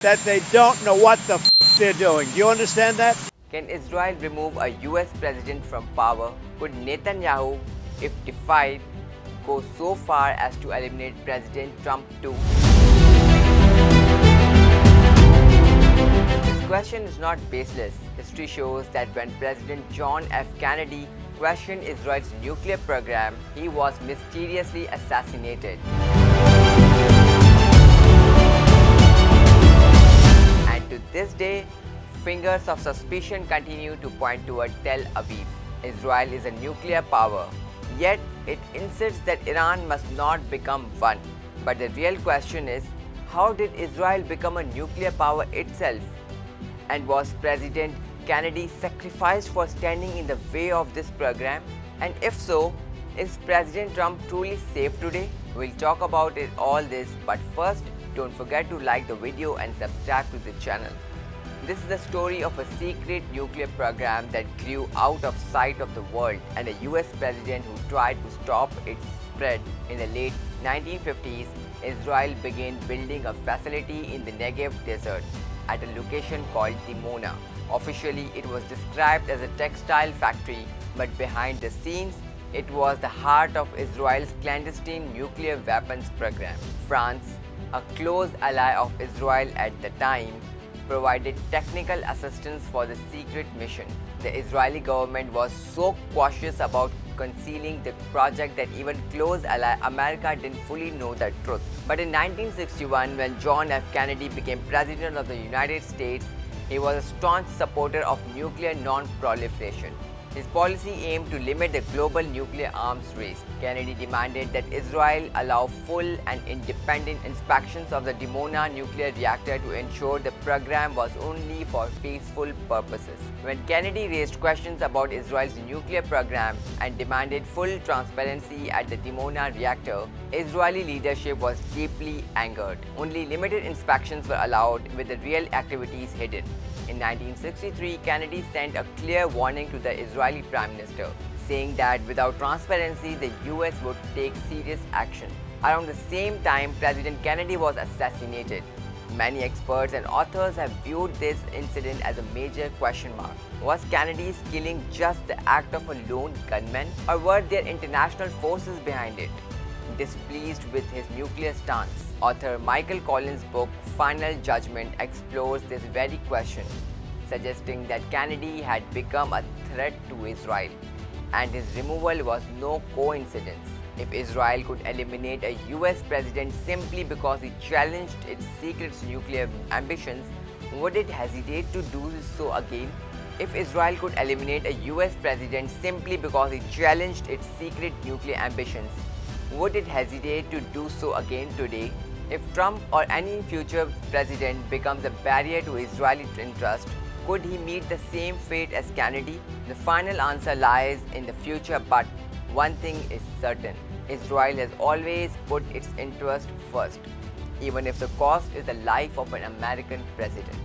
that they don't know what the they're doing. Do you understand that? Can Israel remove a US president from power? Could Netanyahu, if defied, go so far as to eliminate President Trump too? This question is not baseless. History shows that when President John F. Kennedy questioned Israel's nuclear program, he was mysteriously assassinated. And to this day, fingers of suspicion continue to point toward Tel Aviv. Israel is a nuclear power, yet it insists that Iran must not become one. But the real question is, how did Israel become a nuclear power itself? And was President Kennedy sacrificed for standing in the way of this program? And if so, is President Trump truly safe today? We'll talk about all this, but first, don't forget to like the video and subscribe to the channel. This is the story of a secret nuclear program that grew out of sight of the world and a US president who tried to stop its spread. In the late 1950s, Israel began building a facility in the Negev desert at a location called Dimona. Officially, it was described as a textile factory, but behind the scenes, it was the heart of Israel's clandestine nuclear weapons program. France, a close ally of Israel at the time, provided technical assistance for the secret mission. The Israeli government was so cautious about concealing the project that even close ally America didn't fully know the truth. But in 1961, when John F. Kennedy became President of the United States, he was a staunch supporter of nuclear non-proliferation. His policy aimed to limit the global nuclear arms race. Kennedy demanded that Israel allow full and independent inspections of the Dimona nuclear reactor to ensure the program was only for peaceful purposes. When Kennedy raised questions about Israel's nuclear program and demanded full transparency at the Dimona reactor, Israeli leadership was deeply angered. Only limited inspections were allowed, with the real activities hidden. In 1963, Kennedy sent a clear warning to the Israeli Prime Minister, saying that without transparency, the US would take serious action. Around the same time, President Kennedy was assassinated. Many experts and authors have viewed this incident as a major question mark. Was Kennedy's killing just the act of a lone gunman, or were there international forces behind it? Displeased with his nuclear stance, author Michael Collins' book Final Judgment explores this very question, suggesting that Kennedy had become a threat to Israel, and his removal was no coincidence. If Israel could eliminate a US president simply because he challenged its secret nuclear ambitions, would it hesitate to do so again? If Israel could eliminate a US president simply because he challenged its secret nuclear ambitions, would it hesitate to do so again today? If Trump or any future president becomes a barrier to Israeli interest, could he meet the same fate as Kennedy? The final answer lies in the future, but one thing is certain: Israel has always put its interest first, even if the cost is the life of an American president.